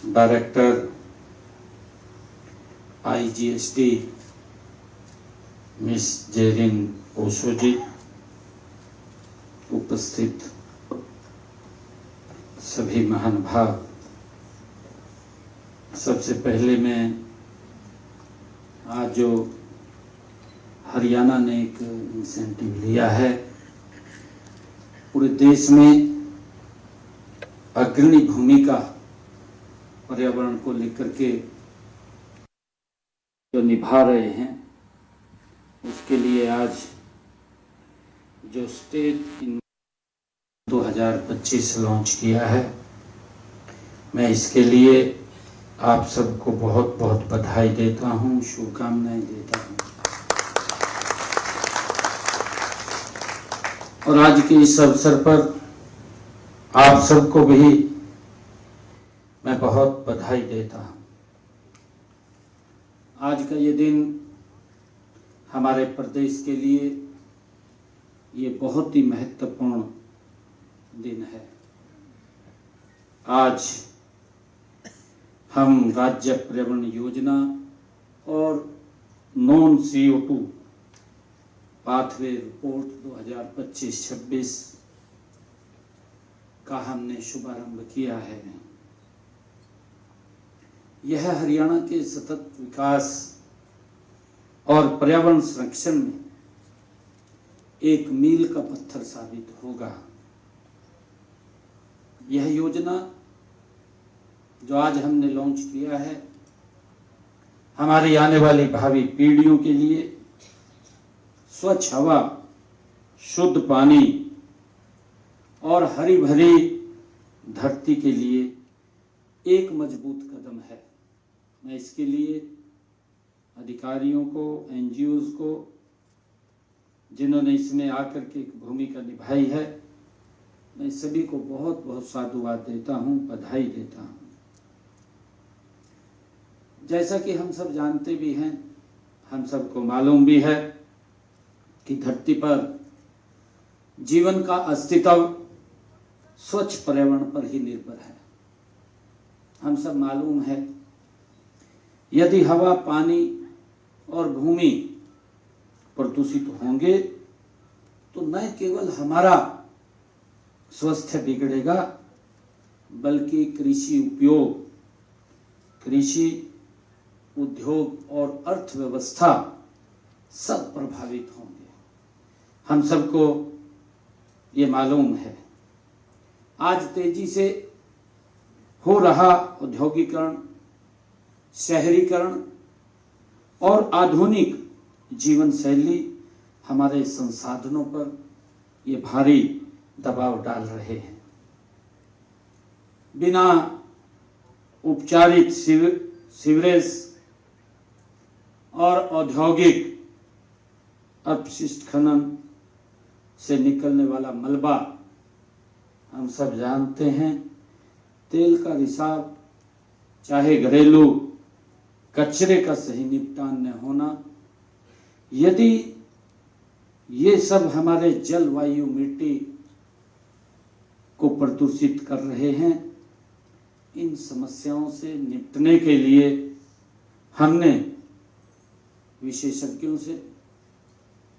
Director IGST miss Jerin Osho ji, उपस्थित सभी महानुभाव, सबसे पहले मैं आज जो हरियाणा ने एक इंसेंटिव लिया है, पूरे देश में अग्रणी भूमिका पर्यावरण को लेकर के जो निभा रहे हैं, उसके लिए आज जो स्टेट इन 2025 लॉन्च किया है, मैं इसके लिए आप सबको बहुत बहुत बधाई देता हूं, शुभकामनाएं देता हूं। और आज के इस अवसर पर आप सबको भी मैं बहुत बधाई देता हूं। आज का ये दिन हमारे प्रदेश के लिए ये बहुत ही महत्वपूर्ण दिन है। आज हम राज्य पर्यावरण योजना और नॉन CO2 पाथवे रिपोर्ट 2025-26 का हमने शुभारंभ किया है। यह हरियाणा के सतत विकास और पर्यावरण संरक्षण में एक मील का पत्थर साबित होगा। यह योजना जो आज हमने लॉन्च किया है, हमारी आने वाली भावी पीढ़ियों के लिए स्वच्छ हवा, शुद्ध पानी और हरी भरी धरती के लिए एक मजबूत कदम है। मैं इसके लिए अधिकारियों को, NGOs को, जिन्होंने इसमें आकर के एक भूमिका निभाई है, मैं सभी को बहुत बहुत साधुवाद देता हूं, बधाई देता हूं। जैसा कि हम सब जानते भी हैं, हम सबको मालूम भी है कि धरती पर जीवन का अस्तित्व स्वच्छ पर्यावरण पर ही निर्भर है। हम सब मालूम है, यदि हवा, पानी और भूमि प्रदूषित होंगे तो न केवल हमारा स्वास्थ्य बिगड़ेगा, बल्कि कृषि उपयोग, कृषि उद्योग और अर्थव्यवस्था सब प्रभावित होंगे। हम सबको ये मालूम है। आज तेजी से हो रहा औद्योगिकरण, शहरीकरण और आधुनिक जीवन शैली हमारे संसाधनों पर ये भारी दबाव डाल रहे हैं। बिना उपचारित सीवरेज और औद्योगिक अपशिष्ट खनन से निकलने वाला मलबा, हम सब जानते हैं, तेल का रिसाव, चाहे घरेलू कचरे का सही निपटान न होना, यदि ये सब हमारे जल, वायु, मिट्टी को प्रदूषित कर रहे हैं, इन समस्याओं से निपटने के लिए हमने विशेषज्ञों से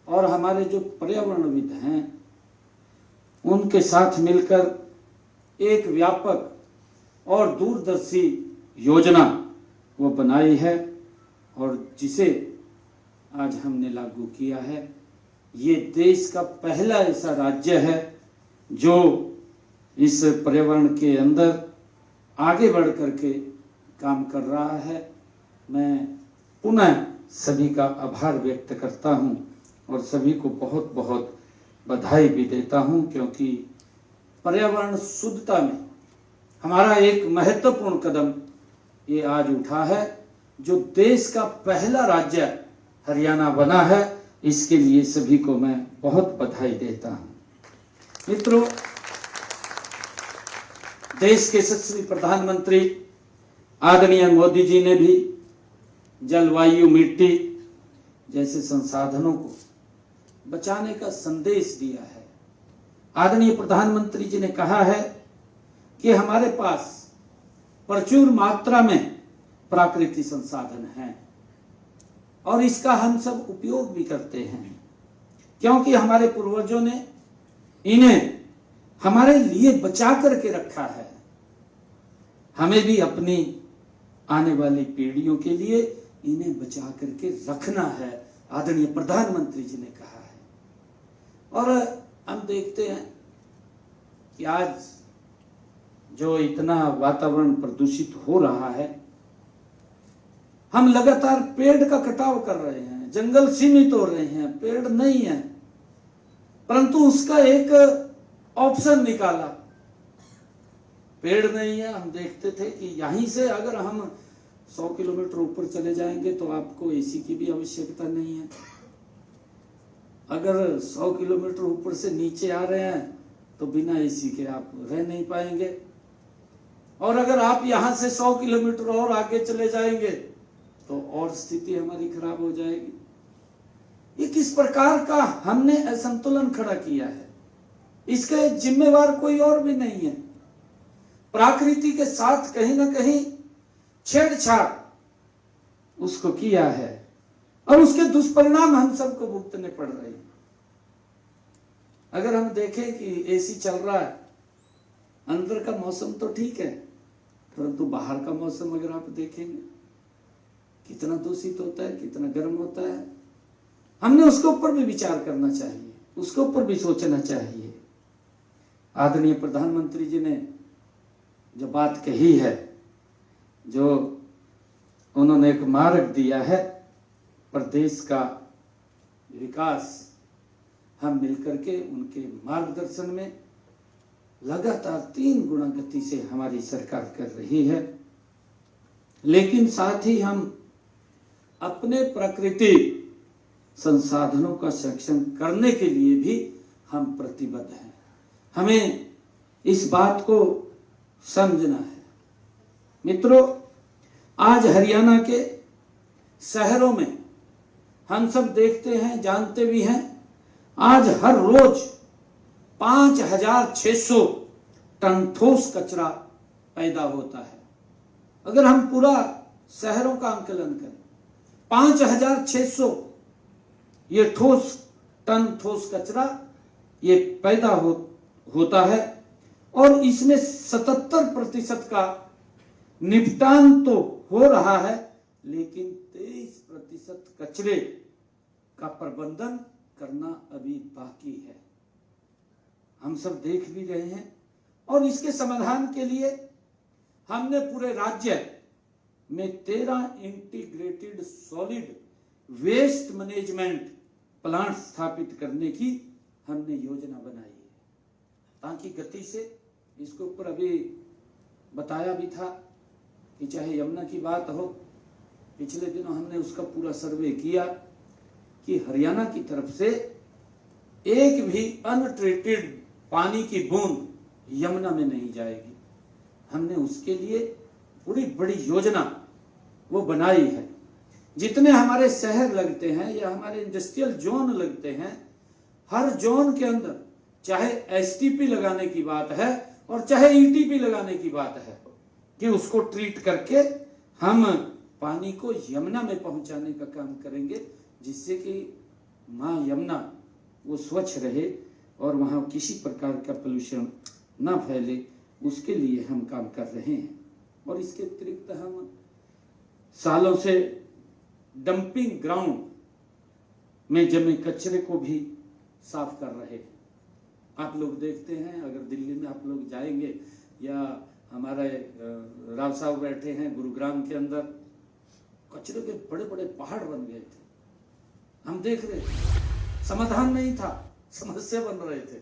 और हमारे जो पर्यावरणविद हैं, उनके साथ मिलकर एक व्यापक और दूरदर्शी योजना वो बनाई है और जिसे आज हमने लागू किया है। ये देश का पहला ऐसा राज्य है जो इस पर्यावरण के अंदर आगे बढ़ करके काम कर रहा है। मैं पुनः सभी का आभार व्यक्त करता हूं और सभी को बहुत बहुत बधाई भी देता हूं, क्योंकि पर्यावरण शुद्धता में हमारा एक महत्वपूर्ण कदम ये आज उठा है। जो देश का पहला राज्य हरियाणा बना है, इसके लिए सभी को मैं बहुत बधाई देता हूं। मित्रों, देश के यशस्वी प्रधानमंत्री आदरणीय मोदी जी ने भी जलवायु, मिट्टी जैसे संसाधनों को बचाने का संदेश दिया है। आदरणीय प्रधानमंत्री जी ने कहा है कि हमारे पास प्रचुर मात्रा में प्राकृतिक संसाधन हैं और इसका हम सब उपयोग भी करते हैं, क्योंकि हमारे पूर्वजों ने इन्हें हमारे लिए बचा करके रखा है। हमें भी अपनी आने वाली पीढ़ियों के लिए इन्हें बचा करके रखना है, आदरणीय प्रधानमंत्री जी ने कहा है। और हम देखते हैं कि आज जो इतना वातावरण प्रदूषित हो रहा है, हम लगातार पेड़ का कटाव कर रहे हैं, जंगल सीमित हो रहे हैं, पेड़ नहीं है, परंतु उसका एक ऑप्शन निकाला। पेड़ नहीं है, हम देखते थे कि यहीं से अगर हम 100 किलोमीटर ऊपर चले जाएंगे तो आपको एसी की भी आवश्यकता नहीं है। अगर 100 किलोमीटर ऊपर से नीचे आ रहे हैं तो बिना एसी के आप रह नहीं पाएंगे, और अगर आप यहां से 100 किलोमीटर और आगे चले जाएंगे तो और स्थिति हमारी खराब हो जाएगी। ये किस प्रकार का हमने असंतुलन खड़ा किया है, इसके जिम्मेवार कोई और भी नहीं है। प्रकृति के साथ कहीं ना कहीं छेड़छाड़ उसको किया है और उसके दुष्परिणाम हम सबको भुगतने पड़ रहे हैं। अगर हम देखें कि एसी चल रहा है, अंदर का मौसम तो ठीक है, परंतु बाहर का मौसम अगर आप देखेंगे कितना दूषित होता है, कितना गर्म होता है। हमने उसके ऊपर भी विचार करना चाहिए, उसके ऊपर भी सोचना चाहिए। आदरणीय प्रधानमंत्री जी ने जो बात कही है, जो उन्होंने एक मार्ग दिया है प्रदेश का विकास, हम मिलकर के उनके मार्गदर्शन में लगातार 3 गुना गति से हमारी सरकार कर रही है। लेकिन साथ ही हम अपने प्राकृतिक संसाधनों का संरक्षण करने के लिए भी हम प्रतिबद्ध हैं। हमें इस बात को समझना है। मित्रों, आज हरियाणा के शहरों में हम सब देखते हैं, जानते भी हैं, आज हर रोज 5600 टन ठोस कचरा पैदा होता है। अगर हम पूरा शहरों का आंकलन करें, 5600 ये ठोस कचरा ये पैदा होता है, और इसमें 77% का निपटान तो हो रहा है, लेकिन 23% कचरे का प्रबंधन करना अभी बाकी है। हम सब देख भी रहे हैं, और इसके समाधान के लिए हमने पूरे राज्य में 13 integrated solid waste management plant स्थापित करने की हमने योजना बनाई है, ताकि गति से इसके ऊपर अभी बताया भी था कि चाहे यमुना की बात हो, पिछले दिनों हमने उसका पूरा सर्वे किया कि हरियाणा की तरफ से एक भी अनट्रीटेड पानी की बूंद यमुना में नहीं जाएगी। हमने उसके लिए पूरी बड़ी योजना वो बनाई है। जितने हमारे शहर लगते हैं या हमारे इंडस्ट्रियल जोन लगते हैं, हर जोन के अंदर चाहे एसटीपी लगाने की बात है और चाहे ईटीपी लगाने की बात है, कि उसको ट्रीट करके हम पानी को यमुना में पहुंचाने का काम करेंगे, जिससे कि माँ यमुना वो स्वच्छ रहे और वहाँ किसी प्रकार का पोल्यूशन ना फैले, उसके लिए हम काम कर रहे हैं। और इसके अतिरिक्त हम सालों से डंपिंग ग्राउंड में जमे कचरे को भी साफ कर रहे हैं। आप लोग देखते हैं, अगर दिल्ली में आप लोग जाएंगे या हमारे राव साहब बैठे हैं गुरुग्राम के अंदर, कचरे के बड़े बड़े पहाड़ बन गए थे। हम देख रहे थे, समाधान नहीं था, समस्या बन रहे थे,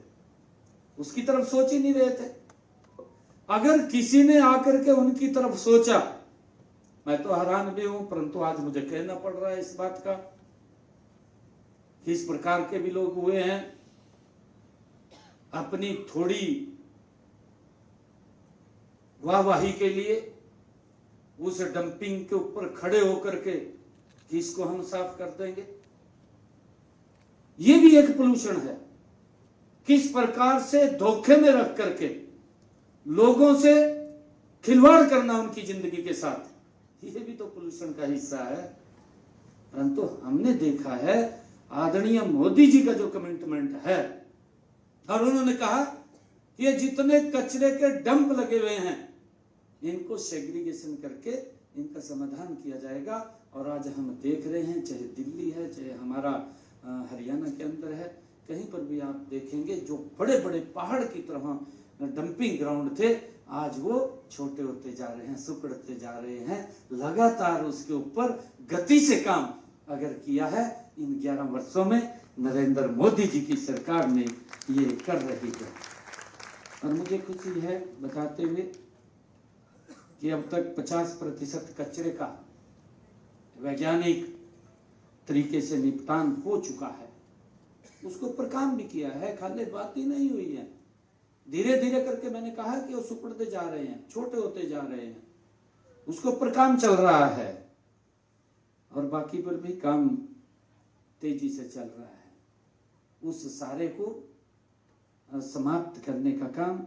उसकी तरफ सोच ही नहीं रहे थे। अगर किसी ने आकर के उनकी तरफ सोचा, मैं तो हैरान भी हूं, परंतु आज मुझे कहना पड़ रहा है इस बात का कि इस प्रकार के भी लोग हुए हैं। अपनी थोड़ी वाहवाही के लिए उस डंपिंग के ऊपर खड़े होकर के कि इसको हम साफ कर देंगे, ये भी एक पोल्यूशन है। किस प्रकार से धोखे में रख करके लोगों से खिलवाड़ करना उनकी जिंदगी के साथ, ये भी तो पोल्यूशन का हिस्सा है। परंतु हमने देखा है आदरणीय मोदी जी का जो कमिटमेंट है, और उन्होंने कहा कि ये जितने कचरे के डंप लगे हुए हैं इनको सेग्रीगेशन करके इनका समाधान किया जाएगा। और आज हम देख रहे हैं, चाहे दिल्ली है, चाहे हमारा हरियाणा के अंदर है, कहीं पर भी आप देखेंगे जो बड़े बड़े पहाड़ की तरह डंपिंग ग्राउंड थे, आज वो छोटे होते जा रहे हैं, सिकुड़ते जा रहे हैं। लगातार उसके ऊपर गति से काम अगर किया है इन 11 वर्षों में नरेंद्र मोदी जी की सरकार ने ये कर रही है। और मुझे खुशी है बताते हुए कि अब तक 50% कचरे का वैज्ञानिक तरीके से निपटान हो चुका है। उसके ऊपर काम भी किया है, खाली बात ही नहीं हुई है। धीरे धीरे करके मैंने कहा कि वो सिकुड़ते जा रहे हैं, छोटे होते जा रहे हैं, उसके ऊपर काम चल रहा है। और बाकी पर भी काम तेजी से चल रहा है। उस सारे को समाप्त करने का काम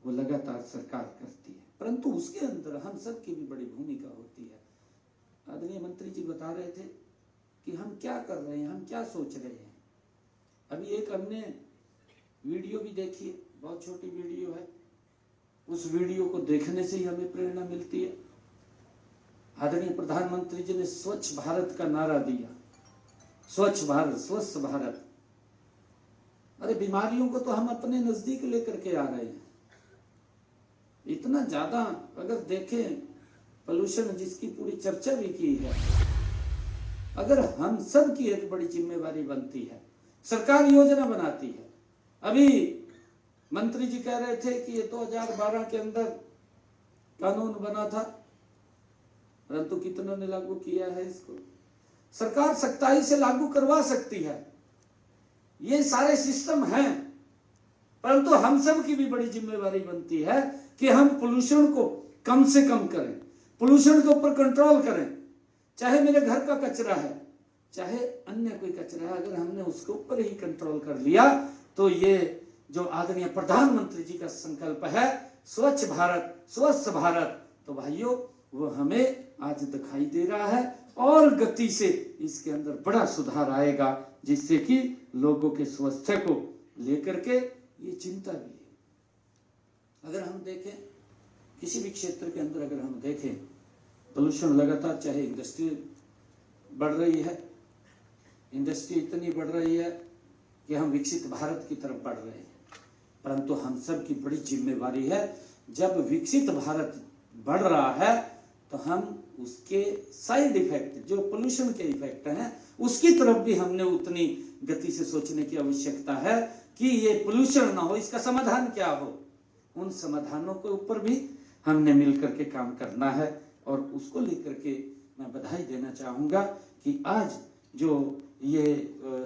वो लगातार सरकार करती है, परंतु उसके अंदर हम सब की भी बड़ी भूमिका होती है। आदरणीय मंत्री जी बता रहे थे कि हम क्या कर रहे हैं, हम क्या सोच रहे हैं। अभी एक हमने वीडियो भी देखी है, बहुत छोटी वीडियो है, उस वीडियो को देखने से ही हमें प्रेरणा मिलती है। आदरणीय प्रधानमंत्री जी ने स्वच्छ भारत का नारा दिया, स्वच्छ भारत, स्वस्थ भारत। अरे बीमारियों को तो हम अपने नजदीक लेकर के आ रहे हैं। इतना ज्यादा अगर देखें पोल्यूशन, जिसकी पूरी चर्चा भी की है, अगर हम सब की एक बड़ी जिम्मेवारी बनती है, सरकार योजना बनाती है। अभी मंत्री जी कह रहे थे कि ये 2012 के अंदर कानून बना था, परंतु कितनों ने लागू किया है इसको। सरकार सख्ताई से लागू करवा सकती है, ये सारे सिस्टम हैं, परंतु हम सब की भी बड़ी जिम्मेवारी बनती है कि हम पोल्यूशन को कम से कम करें, पोल्यूशन के ऊपर कंट्रोल करें। चाहे मेरे घर का कचरा है, चाहे अन्य कोई कचरा है, अगर हमने उसके ऊपर ही कंट्रोल कर लिया तो ये जो आदरणीय प्रधानमंत्री जी का संकल्प है स्वच्छ भारत, स्वस्थ भारत, तो भाइयों वो हमें आज दिखाई दे रहा है। और गति से इसके अंदर बड़ा सुधार आएगा, जिससे कि लोगों के स्वास्थ्य को लेकर के ये चिंता भी है। अगर हम देखें किसी भी क्षेत्र के अंदर, अगर हम देखें पोल्यूशन लगातार, चाहे इंडस्ट्री बढ़ रही है, इंडस्ट्री इतनी बढ़ रही है कि हम विकसित भारत की तरफ बढ़ रहे हैं, परंतु हम सब की बड़ी जिम्मेवारी है, जब विकसित भारत बढ़ रहा है तो हम उसके साइड इफेक्ट, जो पोल्यूशन के इफेक्ट हैं, उसकी तरफ भी हमने उतनी गति से सोचने की आवश्यकता है कि ये पोल्यूशन ना हो, इसका समाधान क्या हो। उन समाधानों के ऊपर भी हमने मिलकर के काम करना है। और उसको लेकर के मैं बधाई देना चाहूँगा कि आज जो ये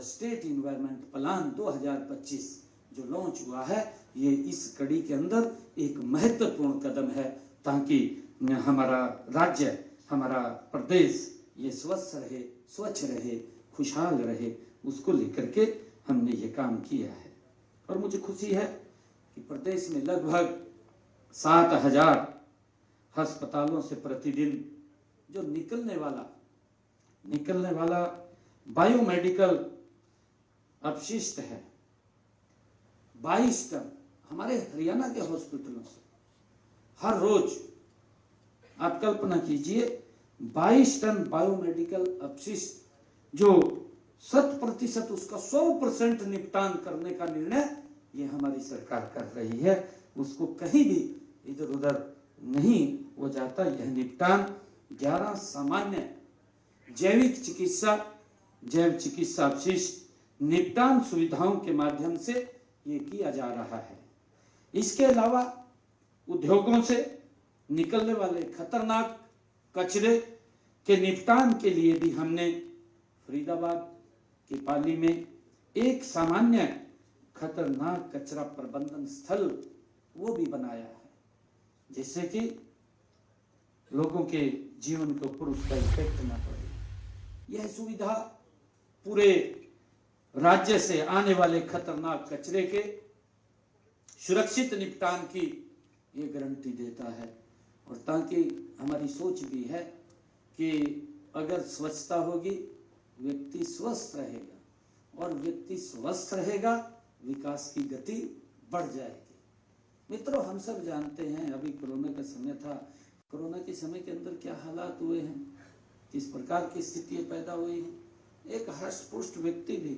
स्टेट इन्वायरमेंट प्लान 2025 जो लॉन्च हुआ है, ये इस कड़ी के अंदर एक महत्वपूर्ण कदम है, ताकि हमारा राज्य, हमारा प्रदेश ये स्वस्थ रहे, स्वच्छ रहे, खुशहाल रहे, उसको लेकर के हमने ये काम किया है। और मुझे खुशी है कि प्रदेश में लगभग 7,000 अस्पतालों से प्रतिदिन जो निकलने वाला बायोमेडिकल अपशिष्ट है, 22 टन हमारे हरियाणा के हॉस्पिटलों से हर रोज, आप कल्पना कीजिए 22 टन बायोमेडिकल अपशिष्ट, जो 100% उसका 100% निपटान करने का निर्णय ये हमारी सरकार कर रही है। उसको कहीं भी इधर उधर नहीं हो जाता। यह निपटान 11 सामान्य जैव चिकित्सा अपशिष्ट निपटान सुविधाओं के माध्यम से ये किया जा रहा है। इसके अलावा उद्योगों से निकलने वाले खतरनाक कचरे के निपटान के लिए भी हमने फरीदाबाद के पाली में एक सामान्य खतरनाक कचरा प्रबंधन स्थल वो भी बनाया है, जिससे कि लोगों के जीवन के ऊपर उसका इफेक्ट न पड़े। यह सुविधा पूरे राज्य से आने वाले खतरनाक कचरे के सुरक्षित निपटान की ये गारंटी देता है। और ताकि हमारी सोच भी है कि अगर स्वच्छता होगी व्यक्ति स्वस्थ रहेगा, और व्यक्ति स्वस्थ रहेगा विकास की गति बढ़ जाएगी। मित्रों, हम सब जानते हैं अभी कोरोना का समय था, कोरोना के समय के अंदर क्या हालात हुए हैं, किस प्रकार की स्थितियां पैदा हुई हैं। एक हष्ट-पुष्ट व्यक्ति भी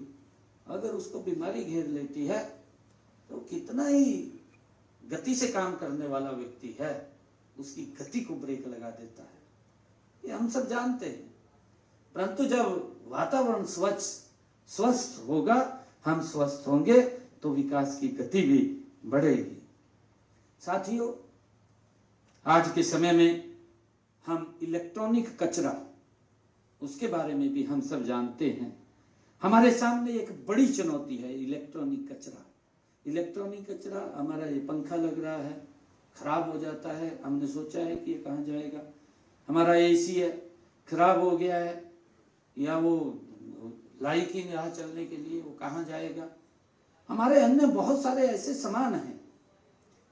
अगर उसको बीमारी घेर लेती है तो कितना ही गति से काम करने वाला व्यक्ति है उसकी गति को ब्रेक लगा देता है, ये हम सब जानते हैं। परंतु जब वातावरण स्वस्थ होगा, हम स्वस्थ होंगे तो विकास की गति भी बढ़ेगी। साथियों, आज के समय में हम इलेक्ट्रॉनिक कचरा, उसके बारे में भी हम सब जानते हैं। हमारे सामने एक बड़ी चुनौती है इलेक्ट्रॉनिक कचरा। इलेक्ट्रॉनिक कचरा, हमारा ये पंखा लग रहा है, खराब हो जाता है, हमने सोचा है कि ये कहाँ जाएगा। हमारा एसी है, खराब हो गया है, या वो लाइक ही यहाँ चलने के लिए, वो कहाँ जाएगा। हमारे अन्य बहुत सारे ऐसे सामान हैं,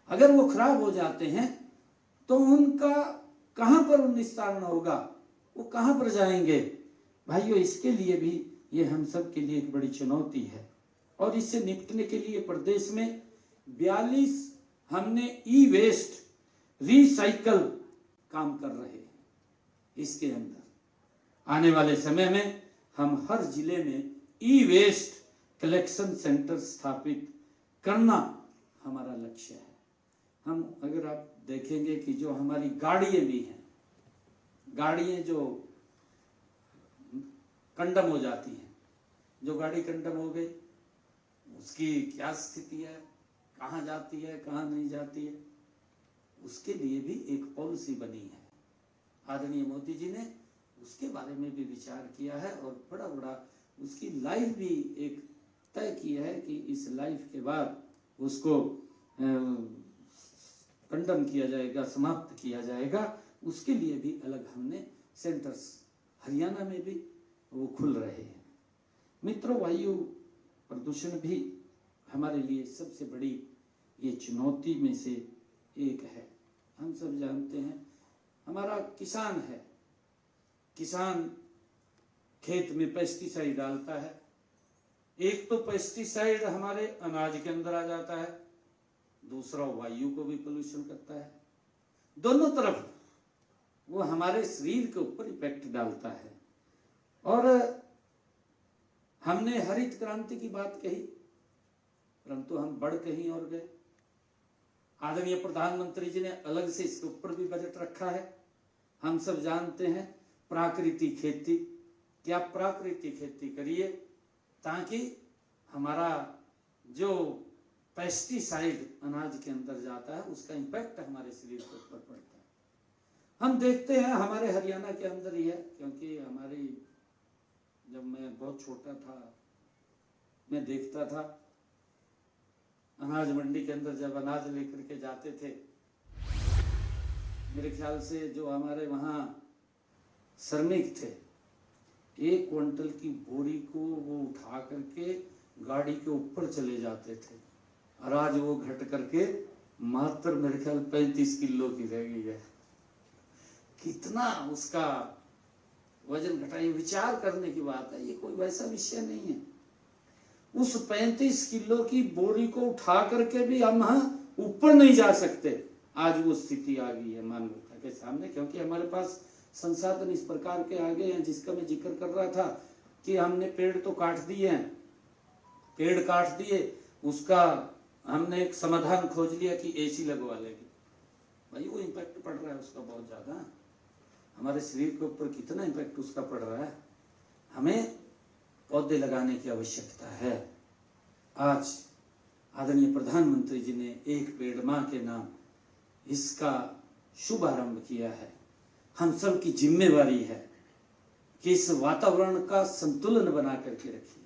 अगर वो खराब हो जाते हैं तो उनका कहाँ पर निस्तारण होगा, वो कहाँ पर जाएंगे। भाइयों, इसके लिए भी ये हम सब के लिए एक बड़ी चुनौती है। और इससे निपटने के लिए प्रदेश में 42 हमने ई वेस्ट रिसाइकल काम कर रहे हैं। इसके अंदर आने वाले समय में हम हर जिले में ई वेस्ट कलेक्शन सेंटर स्थापित करना हमारा लक्ष्य है। हम अगर आप देखेंगे कि जो हमारी गाड़ियां भी हैं, गाड़ियां जो कंडम हो जाती हैं, जो गाड़ी कंडम हो गई उसकी क्या स्थिति है, कहाँ जाती है, कहाँ नहीं जाती है, उसके लिए भी एक पॉलिसी बनी है। आदरणीय मोदी जी ने उसके बारे में भी विचार किया है और बड़ा उसकी लाइफ भी एक तय किया है कि इस लाइफ के बाद उसको कंडम किया जाएगा, समाप्त किया जाएगा। उसके लिए भी अलग हमने सेंटर्स हरियाणा में भी वो खुल रहे हैं। मित्रों, वायु प्रदूषण भी हमारे लिए सबसे बड़ी ये चुनौती में से एक है। हम सब जानते हैं, हमारा किसान है, किसान खेत में पेस्टिसाइड डालता है। एक तो पेस्टिसाइड हमारे अनाज के अंदर आ जाता है, दूसरा वायु को भी पोल्यूशन करता है। दोनों तरफ वो हमारे शरीर के ऊपर इफेक्ट डालता है। और हमने हरित क्रांति की बात कही, परंतु हम बढ़ कहीं और गए। आदरणीय प्रधानमंत्री जी ने अलग से इसके ऊपर भी बजट रखा है। हम सब जानते हैं प्राकृतिक खेती, क्या प्राकृतिक खेती करिए ताकि हमारा जो पेस्टिसाइड अनाज के अंदर जाता है उसका इम्पैक्ट हमारे शरीर के ऊपर पड़ता है। हम देखते हैं हमारे हरियाणा के अंदर ही है, क्योंकि हमारी जब मैं बहुत छोटा था मैं देखता था अनाज मंडी के अंदर जब अनाज लेकर के जाते थे, मेरे ख्याल से जो हमारे वहाँ श्रमिक थे 1 क्विंटल की बोरी को वो उठा करके गाड़ी के ऊपर चले जाते थे, और आज वो घट करके मात्र मेरे ख्याल 35 किलो की रह गई है। कितना उसका वजन घटाई, विचार करने की बात है, ये कोई वैसा विषय नहीं है। उस 35 किलो की बोरी को उठा करके भी हम ऊपर नहीं जा सकते। आज वो स्थिति आ गई है मानवता के सामने, क्योंकि हमारे पास संसाधन इस प्रकार के आ गए हैं, जिसका मैं जिक्र कर रहा था कि हमने पेड़ तो काट दिए हैं, पेड़ काट दिए, उसका हमने एक समाधान खोज लिया कि एसी लगवा लेंगे। भाई वो इम्पैक्ट पड़ रहा है उसका बहुत ज्यादा, हमारे शरीर के ऊपर कितना इम्पैक्ट उसका पड़ रहा है। हमें पौधे लगाने की आवश्यकता है। आज आदरणीय प्रधानमंत्री जी ने एक पेड़ मां के नाम इसका शुभारंभ किया है। हम सब की जिम्मेवारी है कि इस वातावरण का संतुलन बना करके रखिए।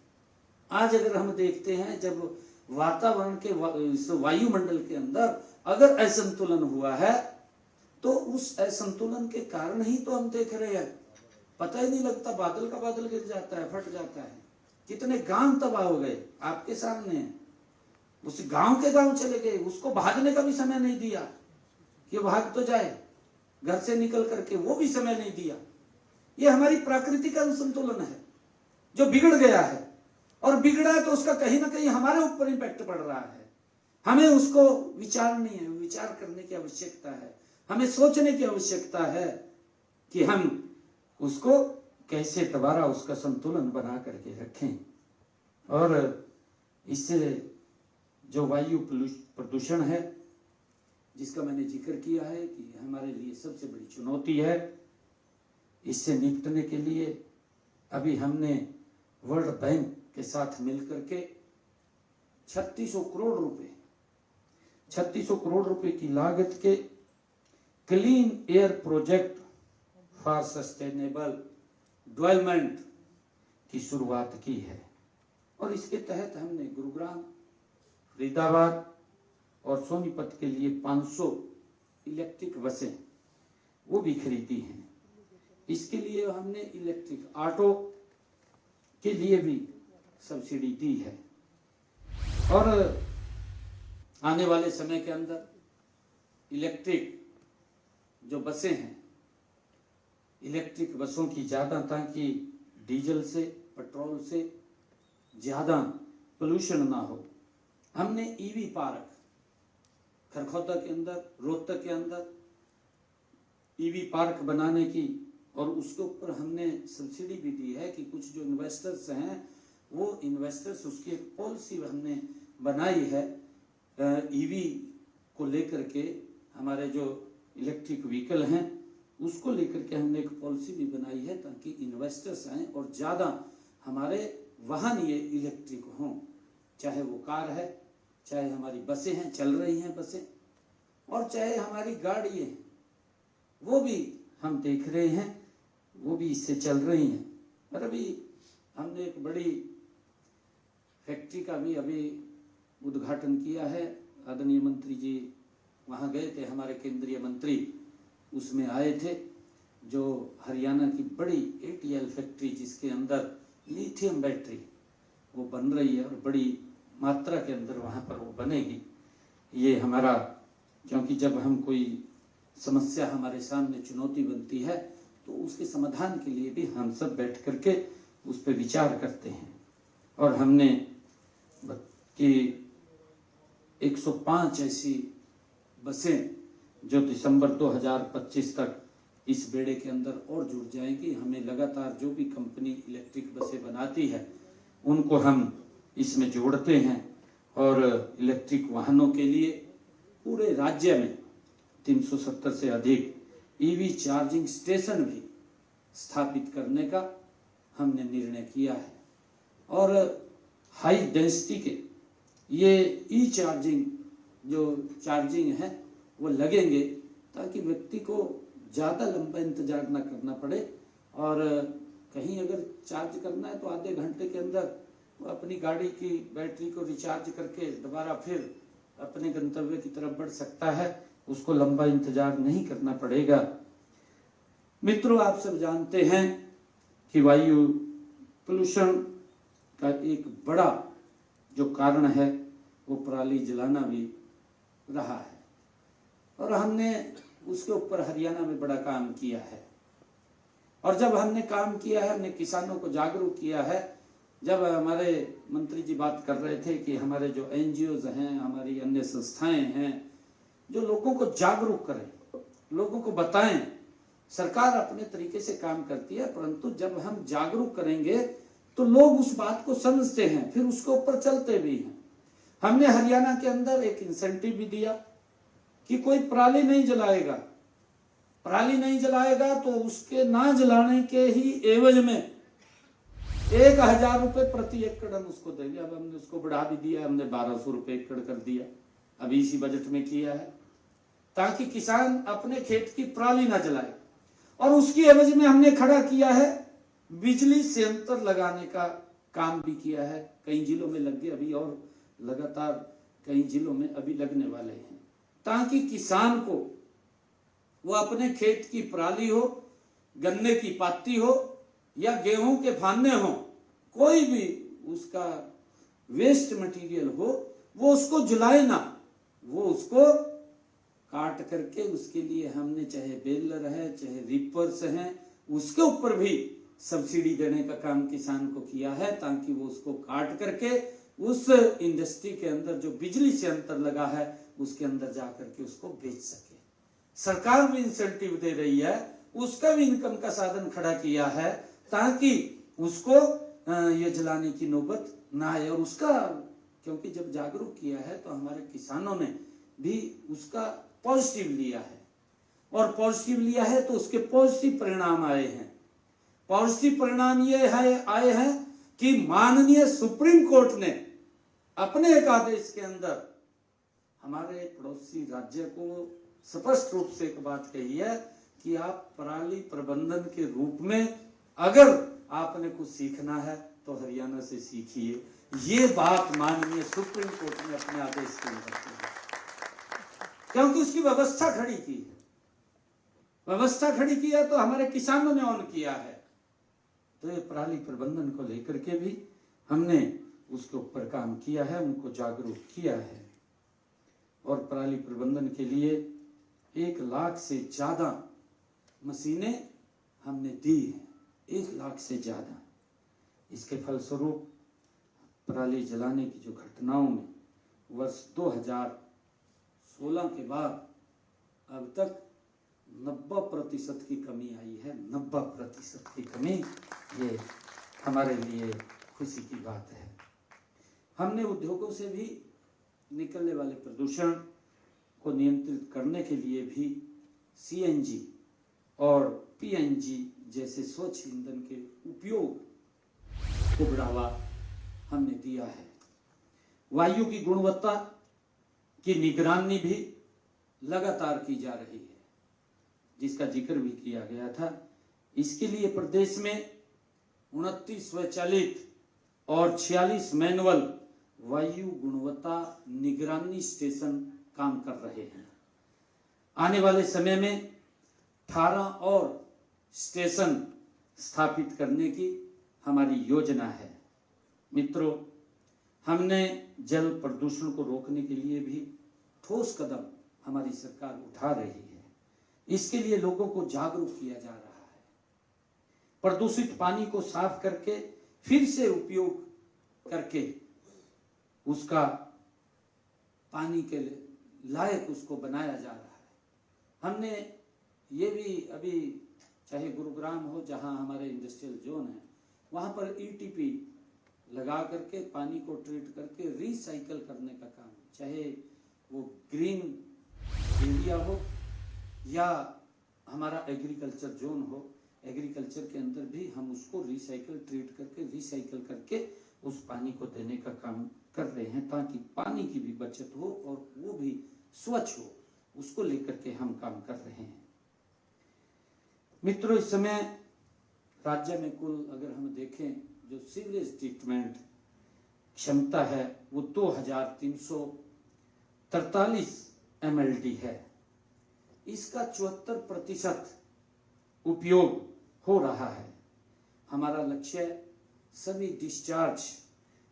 आज अगर हम देखते हैं, जब वातावरण के इस वायुमंडल के अंदर अगर असंतुलन हुआ है तो उस असंतुलन के कारण ही तो हम देख रहे हैं, पता ही नहीं लगता, बादल का बादल गिर जाता है, फट जाता है। कितने गांव तबाह हो गए आपके सामने, उस गांव के गांव चले गए, उसको भागने का भी समय नहीं दिया। कि भाग तो जाए, घर से निकल करके वो भी समय नहीं दिया। ये हमारी प्राकृतिक अनुसंतुलन है जो बिगड़ गया है, और बिगड़ा है तो उसका कहीं ना कहीं हमारे ऊपर इम्पैक्ट पड़ रहा है। हमें उसको विचार करने की आवश्यकता है, हमें सोचने की आवश्यकता है कि हम उसको कैसे दोबारा उसका संतुलन बना करके रखें। और इससे जो वायु प्रदूषण है जिसका मैंने जिक्र किया है कि हमारे लिए सबसे बड़ी चुनौती है, इससे निपटने के लिए अभी हमने वर्ल्ड बैंक के साथ मिलकर के 3600 करोड़ रुपए की लागत के clean air project for sustainable development की शुरुआत की है। और इसके तहत हमने गुरुग्राम, फरीदाबाद और सोनीपत के लिए 500 इलेक्ट्रिक बसें वो भी खरीदी हैं। इसके लिए हमने इलेक्ट्रिक ऑटो के लिए भी सब्सिडी दी है। और आने वाले समय के अंदर इलेक्ट्रिक जो बसें हैं, इलेक्ट्रिक बसों की ज़्यादा, ताकि डीजल से, पेट्रोल से ज़्यादा पोल्यूशन ना हो, हमने ईवी पार्क खरखौदा के अंदर, रोहतक के अंदर ईवी पार्क बनाने की, और उसके ऊपर हमने सब्सिडी भी दी है कि कुछ जो इन्वेस्टर्स हैं वो इन्वेस्टर्स, उसकी एक पॉलिसी हमने बनाई है ईवी को लेकर के। हमारे जो इलेक्ट्रिक व्हीकल हैं उसको लेकर के हमने एक पॉलिसी भी बनाई है ताकि इन्वेस्टर्स आएँ और ज़्यादा हमारे वाहन ये इलेक्ट्रिक हों, चाहे वो कार है, चाहे हमारी बसें हैं, चल रही हैं बसें, और चाहे हमारी गाड़ी है, वो भी हम देख रहे हैं वो भी इससे चल रही हैं। और अभी हमने एक बड़ी फैक्ट्री का भी अभी उद्घाटन किया है। आदरणीय मंत्री जी वहाँ गए थे, हमारे केंद्रीय मंत्री उसमें आए थे, जो हरियाणा की बड़ी ATL फैक्ट्री जिसके अंदर लिथियम बैटरी वो बन रही है और बड़ी मात्रा के अंदर वहाँ पर वो बनेगी। ये हमारा, क्योंकि जब हम कोई समस्या हमारे सामने चुनौती बनती है तो उसके समाधान के लिए भी हम सब बैठ करके उस पर विचार करते हैं। और हमने कि 105 ऐसी बसें जो दिसंबर 2025 तक इस बेड़े के अंदर और जुड़ जाएंगी। हमें लगातार जो भी कंपनी इलेक्ट्रिक बसें बनाती है उनको हम इसमें जोड़ते हैं, और इलेक्ट्रिक वाहनों के लिए पूरे राज्य में 370 से अधिक ईवी चार्जिंग स्टेशन भी स्थापित करने का हमने निर्णय किया है। और हाई डेंसिटी के ये ई चार्जिंग जो चार्जिंग है वो लगेंगे ताकि व्यक्ति को ज़्यादा लंबा इंतजार ना करना पड़े, और कहीं अगर चार्ज करना है तो आधे घंटे के अंदर वो अपनी गाड़ी की बैटरी को रिचार्ज करके दोबारा फिर अपने गंतव्य की तरफ बढ़ सकता है, उसको लंबा इंतजार नहीं करना पड़ेगा। मित्रों, आप सब जानते हैं कि वायु पोल्यूशन का एक बड़ा जो कारण है वो पराली जलाना भी रहा है, और हमने उसके ऊपर हरियाणा में बड़ा काम किया है। और जब हमने काम किया है, हमने किसानों को जागरूक किया है। जब हमारे मंत्री जी बात कर रहे थे कि हमारे जो NGOs हैं, हमारी अन्य संस्थाएं हैं, जो लोगों को जागरूक करें, लोगों को बताएं। सरकार अपने तरीके से काम करती है, परंतु जब हम जागरूक करेंगे तो लोग उस बात को समझते हैं, फिर उसके ऊपर चलते भी हैं। हमने हरियाणा के अंदर एक इंसेंटिव भी दिया कि कोई पराली नहीं जलाएगा, पराली नहीं जलाएगा तो उसके ना जलाने के ही एवज में 1000 रुपए प्रति एकड़ हम उसको देंगे। अब हमने उसको बढ़ा भी दिया, हमने 1200 रुपए एकड़ कर दिया, अभी इसी बजट में किया है, ताकि किसान अपने खेत की पराली ना जलाए। और उसकी एवज में हमने खड़ा किया है बिजली संयंत्र लगाने का काम भी किया है। कई जिलों में लग गए अभी, और लगातार कई जिलों में अभी लगने वाले हैं, ताकि किसान को वो अपने खेत की पराली हो, गन्ने की पाती हो या गेहूं के फाने हो, कोई भी उसका वेस्ट मटेरियल हो, वो उसको जलाए ना, वो उसको काट करके उसके लिए हमने चाहे बेलर है चाहे रीपर्स हैं, उसके ऊपर भी सब्सिडी देने का काम किसान को किया है, ताकि वो उसको काट करके उस इंडस्ट्री के अंदर जो बिजली से अंतर लगा है उसके अंदर जा करके उसको बेच सके। सरकार भी इंसेंटिव दे रही है, उसका भी इनकम का साधन खड़ा किया है, ताकि उसको ये जलाने की नौबत ना आए। और उसका क्योंकि जब जागरूक किया है तो हमारे किसानों ने भी उसका पॉजिटिव लिया है, और पॉजिटिव लिया है तो उसके पॉजिटिव परिणाम आए हैं। पॉजिटिव परिणाम ये है आए हैं कि माननीय सुप्रीम कोर्ट ने अपने एक आदेश के अंदर हमारे पड़ोसी राज्य को स्पष्ट रूप से एक बात कही है कि आप पराली प्रबंधन के रूप में अगर आपने कुछ सीखना है तो हरियाणा से सीखिए। ये बात माननीय सुप्रीम कोर्ट ने अपने आदेश के अंदर की है, क्योंकि उसकी व्यवस्था खड़ी की है। व्यवस्था खड़ी की है तो हमारे किसानों ने ऑन किया है। तो ये पराली प्रबंधन को लेकर के भी हमने उसके ऊपर काम किया है, उनको जागरूक किया है। और पराली प्रबंधन के लिए 1 लाख से ज्यादा मशीनें हमने दी हैं, 1 लाख से ज्यादा। इसके फलस्वरूप पराली जलाने की जो घटनाओं में वर्ष 2016 के बाद अब तक 90% की कमी आई है। 90% की कमी, ये हमारे लिए खुशी की बात है। हमने उद्योगों से भी निकलने वाले प्रदूषण को नियंत्रित करने के लिए भी सीएनजी और पीएनजी जैसे स्वच्छ ईंधन के उपयोग को बढ़ावा हमने दिया है। वायु की गुणवत्ता की निगरानी भी लगातार की जा रही है, जिसका जिक्र भी किया गया था। इसके लिए प्रदेश में 29 स्वचालित और 46 मैनुअल वायु गुणवत्ता निगरानी स्टेशन काम कर रहे हैं। आने वाले समय में 18 और स्टेशन स्थापित करने की हमारी योजना है। मित्रों, हमने जल प्रदूषण को रोकने के लिए भी ठोस कदम हमारी सरकार उठा रही है। इसके लिए लोगों को जागरूक किया जा रहा है। प्रदूषित पानी को साफ करके फिर से उपयोग करके उसका पानी के लायक उसको बनाया जा रहा है। हमने ये भी अभी चाहे गुरुग्राम हो, जहां हमारे इंडस्ट्रियल जोन है, वहां पर ईटीपी लगा करके पानी को ट्रीट करके रिसाइकल करने का काम, चाहे वो ग्रीन एरिया हो या हमारा एग्रीकल्चर जोन हो, एग्रीकल्चर के अंदर भी हम उसको रिसाइकल ट्रीट करके रिसाइकल करके उस पानी को देने का काम कर रहे हैं, ताकि पानी की भी बचत हो और वो भी स्वच्छ हो। उसको लेकर के हम काम कर रहे हैं। मित्रों, इस समय राज्य में कुल अगर हम देखें जो सीवरेज ट्रीटमेंट क्षमता है वो 2343 MLD है। इसका 74% उपयोग हो रहा है। हमारा लक्ष्य सभी डिस्चार्ज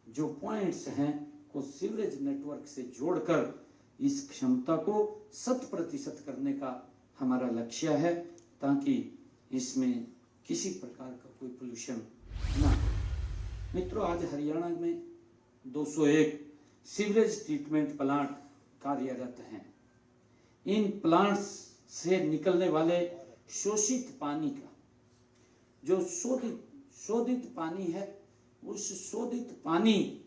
जो पॉइंट्स हैं को सीवरेज नेटवर्क से जोड़कर इस क्षमता को 100% करने का हमारा लक्ष्य है, ताकि इसमें किसी प्रकार का कोई पोल्यूशन ना हो। मित्रों, आज हरियाणा में 201 सीवरेज ट्रीटमेंट प्लांट कार्यरत हैं। इन प्लांट्स से निकलने वाले शोषित पानी का जो शोधित पानी है, उस शोधित पानी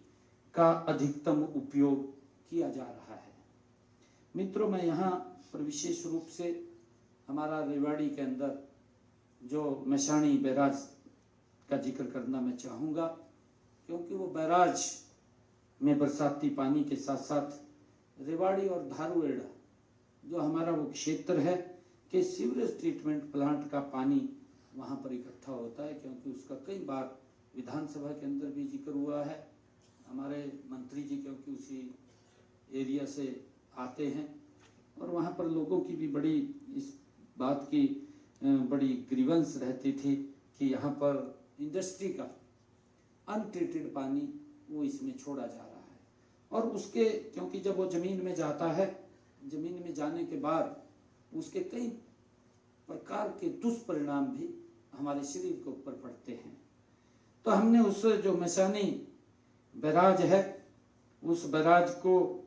का अधिकतम उपयोग किया जा रहा है। मित्रों, मैं यहाँ पर विशेष रूप से हमारा रेवाड़ी के अंदर जो मैसाणी बैराज का जिक्र करना मैं चाहूँगा, क्योंकि वो बैराज में बरसाती पानी के साथ साथ रेवाड़ी और धारूएड़ा जो हमारा वो क्षेत्र है कि सीवरेज ट्रीटमेंट प्लांट का पानी वहाँ पर इकट्ठा होता है, क्योंकि उसका कई बार विधानसभा के अंदर भी जिक्र हुआ है। हमारे मंत्री जी क्योंकि उसी एरिया से आते हैं और वहाँ पर लोगों की भी बड़ी इस बात की बड़ी ग्रीवेंस रहती थी कि यहाँ पर इंडस्ट्री का अनट्रीटेड पानी वो इसमें छोड़ा जा रहा है, और उसके क्योंकि जब वो ज़मीन में जाता है जमीन में जाने के बाद उसके कई प्रकार के दुष्परिणाम भी हमारे शरीर के ऊपर पड़ते हैं। तो हमने उस जो मशानी बैराज है, उस बैराज को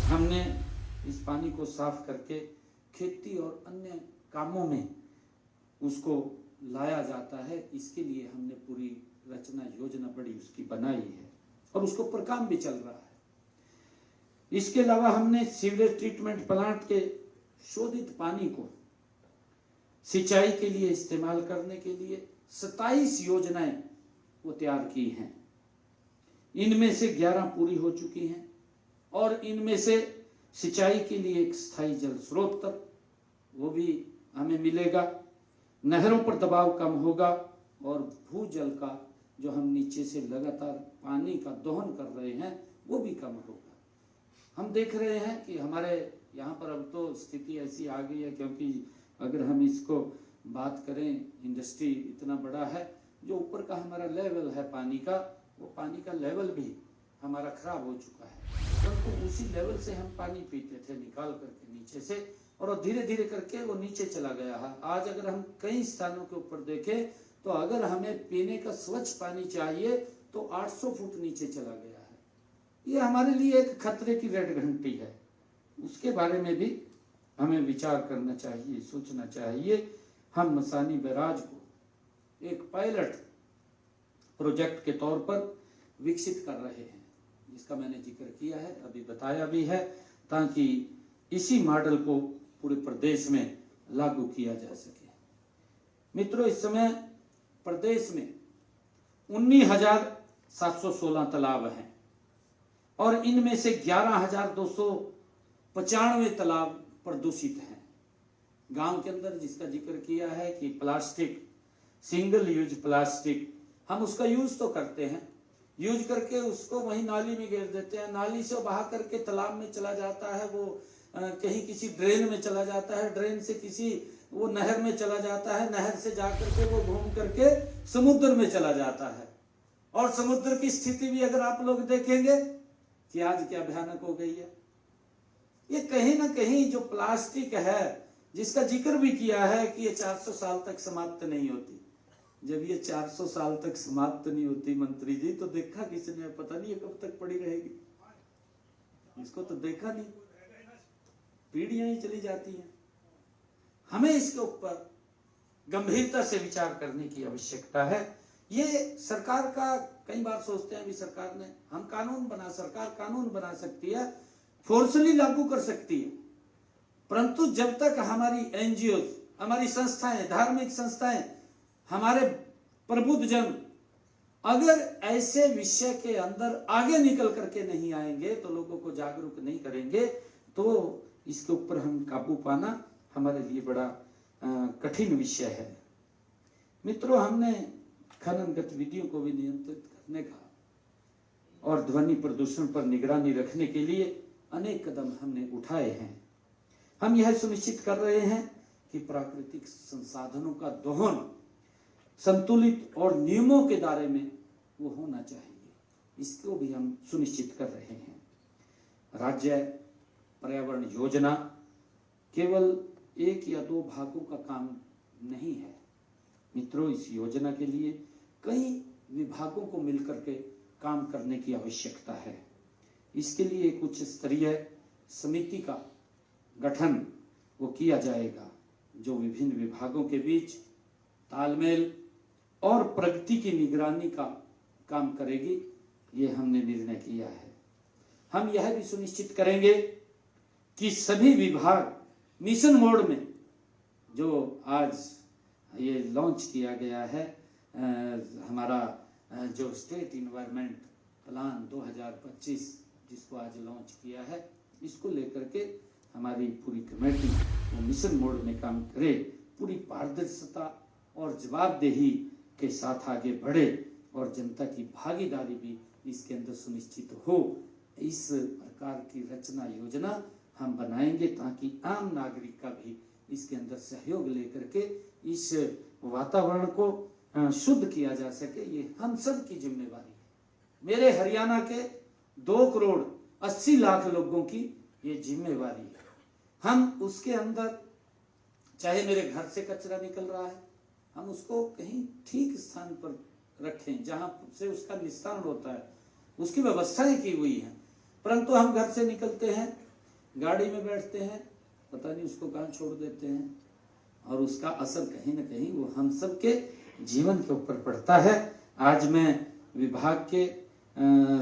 हमने इस पानी को साफ करके खेती और अन्य कामों में उसको लाया जाता है। इसके लिए हमने पूरी रचना योजना बड़ी उसकी बनाई है और उसके ऊपर काम भी चल रहा है। इसके अलावा हमने सीवरेज ट्रीटमेंट प्लांट के शोधित पानी को सिंचाई के लिए इस्तेमाल करने के लिए 27 योजनाएं वो तैयार की हैं। इनमें से 11 पूरी हो चुकी हैं और इनमें से सिंचाई के लिए एक स्थायी जल स्रोत तक वो भी हमें मिलेगा। नहरों पर दबाव कम होगा और भूजल का जो हम नीचे से लगातार पानी का दोहन कर रहे हैं वो भी कम होगा। हम देख रहे हैं कि हमारे यहाँ पर अब तो स्थिति ऐसी आ गई है, क्योंकि अगर हम इसको बात करें, इंडस्ट्री इतना बड़ा है, जो ऊपर का हमारा लेवल है पानी का, वो पानी का लेवल भी हमारा खराब हो चुका है। परंतु उसी लेवल से हम पानी पीते थे निकाल करके नीचे से, और धीरे धीरे करके वो नीचे चला गया है। आज अगर हम कई स्थानों के ऊपर देखें तो अगर हमें पीने का स्वच्छ पानी चाहिए तो 800 फुट नीचे चला गया है। ये हमारे लिए एक खतरे की रेड घंटी है। उसके बारे में भी हमें विचार करना चाहिए, सोचना चाहिए। हम मसानी बैराज को एक पायलट प्रोजेक्ट के तौर पर विकसित कर रहे हैं, जिसका मैंने जिक्र किया है, अभी बताया भी है, ताकि इसी मॉडल को पूरे प्रदेश में लागू किया जा सके। मित्रों, इस समय प्रदेश में 19,716 तालाब हैं और इनमें से 11,295 तालाब प्रदूषित हैं। गांव के अंदर जिसका जिक्र किया है कि प्लास्टिक, सिंगल यूज प्लास्टिक, हम उसका यूज तो करते हैं, यूज करके उसको वहीं नाली में गिर देते हैं, नाली से बहा करके तालाब में चला जाता है, वो कहीं किसी ड्रेन में चला जाता है, ड्रेन से किसी वो नहर में चला जाता है, नहर से जाकर के वो घूम करके समुद्र में चला जाता है। और समुद्र की स्थिति भी अगर आप लोग देखेंगे कि आज क्या भयानक हो गई है। ये कहीं ना कहीं जो प्लास्टिक है, जिसका जिक्र भी किया है कि ये 400 साल तक समाप्त नहीं होती। जब ये 400 साल तक समाप्त नहीं होती मंत्री जी, तो देखा किसने? पता नहीं ये कब तक पड़ी रहेगी, इसको तो देखा नहीं, पीढ़ियां ही चली जाती हैं। हमें इसके ऊपर गंभीरता से विचार करने की आवश्यकता है। ये सरकार का, कई बार सोचते हैं अभी सरकार ने, हम सरकार कानून बना सकती है, फोर्सली लागू कर सकती है, परंतु जब तक हमारी एनजीओ, हमारी संस्थाएं, धार्मिक संस्थाएं, हमारे प्रबुद्ध जन अगर ऐसे विषय के अंदर आगे निकल करके नहीं आएंगे, तो लोगों को जागरूक नहीं करेंगे, तो इसके ऊपर हम काबू पाना हमारे लिए बड़ा कठिन विषय है। मित्रों, हमने खनन गतिविधियों को भी नियंत्रित करने का और ध्वनि प्रदूषण पर निगरानी रखने के लिए अनेक कदम हमने उठाए हैं। हम यह सुनिश्चित कर रहे हैं कि प्राकृतिक संसाधनों का दोहन संतुलित और नियमों के दायरे में वो होना चाहिए, इसको भी हम सुनिश्चित कर रहे हैं। राज्य पर्यावरण योजना केवल 1 या 2 भागों का काम नहीं है। मित्रों, इस योजना के लिए कई विभागों को मिलकर के काम करने की आवश्यकता है। इसके लिए एक उच्च स्तरीय समिति का गठन वो किया जाएगा, जो विभिन्न विभागों के बीच तालमेल और प्रगति की निगरानी का काम करेगी। ये हमने निर्णय किया है। हम यह भी सुनिश्चित करेंगे कि सभी विभाग मिशन मोड में, जो आज ये लॉन्च किया गया है, हमारा जो स्टेट इन्वायरमेंट प्लान 2025 जिसको आज लॉन्च किया है, इसको लेकर के हमारी पूरी कमेटी वो मिशन मोड में काम करे, पूरी पारदर्शिता और जवाबदेही के साथ आगे बढ़े और जनता की भागीदारी भी इसके अंदर सुनिश्चित हो। इस प्रकार की रचना योजना हम बनाएंगे ताकि आम नागरिक का भी इसके अंदर सहयोग लेकर के इस वातावरण को शुद्ध किया जा सके। ये हम सब की जिम्मेवारी है। मेरे हरियाणा के 2 करोड़ 80 लाख लोगों की ये जिम्मेवारी है। हम उसके अंदर, चाहे मेरे घर से कचरा निकल रहा है, हम उसको कहीं ठीक स्थान पर रखें जहां से उसका निस्तारण होता है, उसकी व्यवस्थाएं की हुई हैं। परंतु हम घर से निकलते हैं, गाड़ी में बैठते हैं, पता नहीं उसको कहाँ छोड़ देते हैं, और उसका असर कहीं ना कहीं वो हम सब के जीवन के ऊपर पड़ता है। आज मैं विभाग के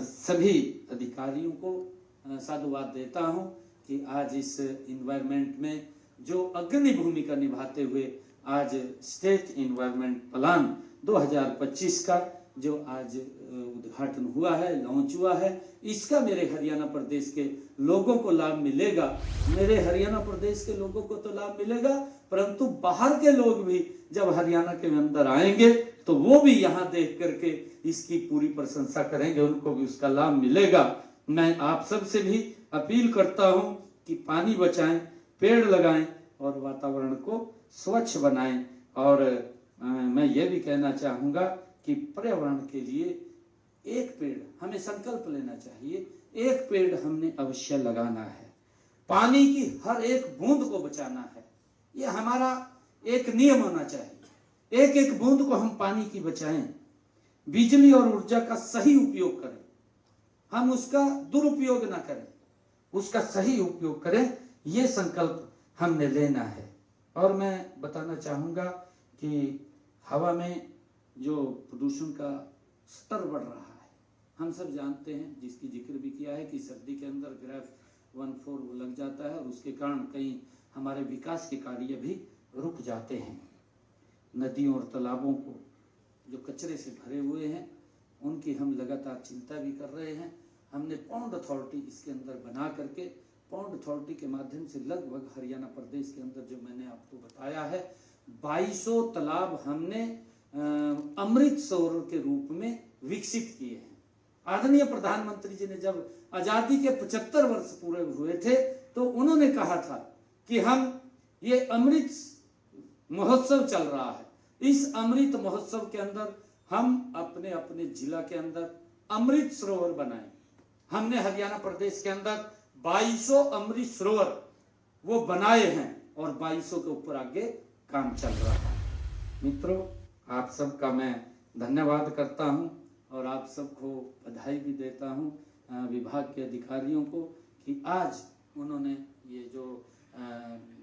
सभी अधिकारियों को साधुवाद देता हूं कि आज इस इन्वायरमेंट में जो अग्रणी भूमिका निभाते हुए आज स्टेट इन्वायरमेंट प्लान 2025 का जो आज उद्घाटन हुआ है, लॉन्च हुआ है, इसका मेरे हरियाणा प्रदेश के लोगों को लाभ मिलेगा। मेरे हरियाणा प्रदेश के लोगों को तो लाभ मिलेगा, परंतु बाहर के लोग भी जब हरियाणा के अंदर आएंगे तो वो भी यहाँ देख करके इसकी पूरी प्रशंसा करेंगे, उनको भी उसका लाभ मिलेगा। मैं आप सब से भी अपील करता हूँ कि पानी बचाएं, पेड़ लगाएं और वातावरण को स्वच्छ बनाएं। और मैं ये भी कहना चाहूँगा कि पर्यावरण के लिए एक पेड़ हमें संकल्प लेना चाहिए, एक पेड़ हमने अवश्य लगाना है, पानी की हर एक बूंद को बचाना है, ये हमारा एक नियम होना चाहिए। एक एक बूंद को हम पानी की बचाएं, बिजली और ऊर्जा का सही उपयोग करें, हम उसका दुरुपयोग ना करें, उसका सही उपयोग करें, ये संकल्प हमने लेना है। और मैं बताना चाहूँगा कि हवा में जो प्रदूषण का स्तर बढ़ रहा है, हम सब जानते हैं, जिसकी जिक्र भी किया है कि सर्दी के अंदर ग्राफ 1.4 वो लग जाता है और उसके कारण कई हमारे विकास के कार्य भी रुक जाते हैं। नदियों और तालाबों को जो कचरे से भरे हुए हैं उनकी हम लगातार चिंता भी कर रहे हैं। हमने पौंड अथॉरिटी इसके अंदर बना करके, पौंड अथॉरिटी के माध्यम से लगभग हरियाणा प्रदेश के अंदर जो मैंने आपको बताया है 2200 तालाब हमने अमृत सरोवर के रूप में विकसित किए हैं। आदरणीय प्रधानमंत्री जी ने जब आजादी के 75 वर्ष पूरे हुए थे तो उन्होंने कहा था कि हम ये अमृत महोत्सव चल रहा है, इस अमृत महोत्सव के अंदर हम अपने अपने जिला के अंदर अमृत सरोवर बनाएं। हमने हरियाणा प्रदेश के अंदर 2200 अमृत सरोवर वो बनाए हैं और 2200 के ऊपर आगे काम चल रहा है। मित्रों, आप सबका मैं धन्यवाद करता हूं और आप सबको बधाई भी देता हूं विभाग के अधिकारियों को कि आज उन्होंने ये जो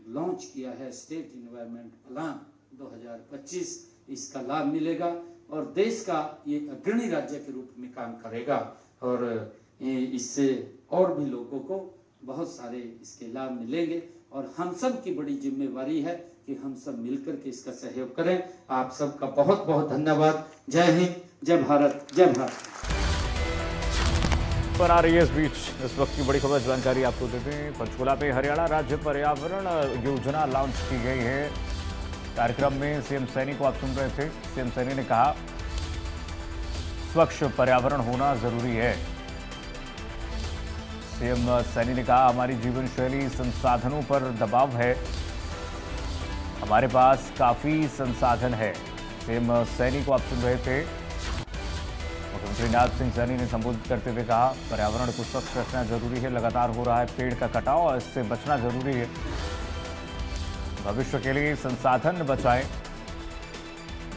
लॉन्च किया है स्टेट इन्वायरमेंट प्लान 2025, इसका लाभ मिलेगा और देश का ये अग्रणी राज्य के रूप में काम करेगा और इससे और भी लोगों को बहुत सारे इसके लाभ मिलेंगे और हम सब की बड़ी जिम्मेवारी है कि हम सब मिलकर के इसका सहयोग करें। आप सबका बहुत बहुत धन्यवाद। जय हिंद, जय भारत, जय भारत। पर आ रही है इस बीच इस वक्त की बड़ी खबर जानकारी आपको देते हैं। पंचकुला पे हरियाणा राज्य पर्यावरण योजना लॉन्च की गई है। कार्यक्रम में सीएम सैनी को आप सुन रहे थे। सीएम सैनी ने कहा स्वच्छ पर्यावरण होना जरूरी है। सीएम सैनी ने कहा हमारी जीवन शैली संसाधनों पर दबाव है, हमारे पास काफी संसाधन है। सीएम सैनी को आप सुन रहे थे। मुख्यमंत्री नाथ सिंह सैनी ने संबोधित करते हुए कहा पर्यावरण को स्वच्छ रखना जरूरी है, लगातार हो रहा है पेड़ का कटाव और इससे बचना जरूरी है। भविष्य के लिए संसाधन बचाएं।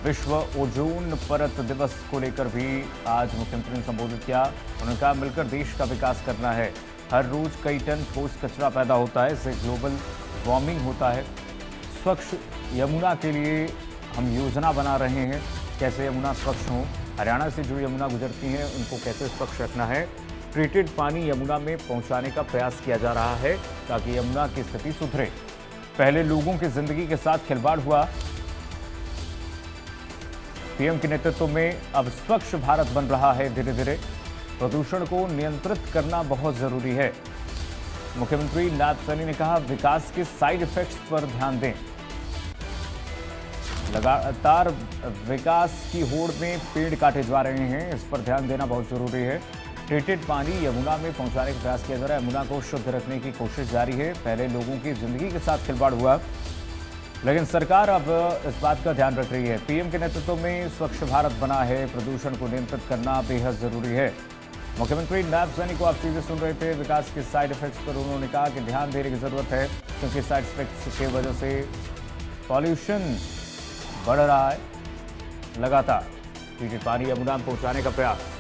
विश्व ओजोन परत दिवस को लेकर भी आज मुख्यमंत्री ने संबोधित किया। उन्होंने कहा मिलकर देश का विकास करना है। हर रोज कई टन ठोस कचरा पैदा होता है, इससे ग्लोबल वार्मिंग होता है। स्वच्छ यमुना के लिए हम योजना बना रहे हैं, कैसे यमुना स्वच्छ हो। हरियाणा से जो यमुना गुजरती हैं उनको कैसे स्वच्छ रखना है। ट्रीटेड पानी यमुना में पहुंचाने का प्रयास किया जा रहा है ताकि यमुना की स्थिति सुधरे। पहले लोगों की जिंदगी के साथ खिलवाड़ हुआ। पीएम के नेतृत्व में अब स्वच्छ भारत बन रहा है धीरे धीरे। प्रदूषण को नियंत्रित करना बहुत जरूरी है। मुख्यमंत्री नाथ सैनी ने कहा विकास के साइड इफेक्ट्स पर ध्यान दें। लगातार विकास की होड़ में पेड़ काटे जा रहे हैं, इस पर ध्यान देना बहुत जरूरी है। ट्रीटेड पानी यमुना में पहुंचाने का प्रयास किया जा रहा है। यमुना को शुद्ध रखने की कोशिश जारी है। पहले लोगों की जिंदगी के साथ खिलवाड़ हुआ, लेकिन सरकार अब इस बात का ध्यान रख रही है। पीएम के नेतृत्व में स्वच्छ भारत बना है। प्रदूषण को नियंत्रित करना बेहद जरूरी है। मुख्यमंत्री नायब सैनी को आप सीधे सुन रहे थे। विकास के साइड इफेक्ट्स पर उन्होंने कहा कि ध्यान देने की जरूरत है, क्योंकि साइड इफेक्ट्स की वजह से पॉल्यूशन बढ़ रहा है लगातार। ट्रीटेड पानी यमुना में पहुंचाने का प्रयास।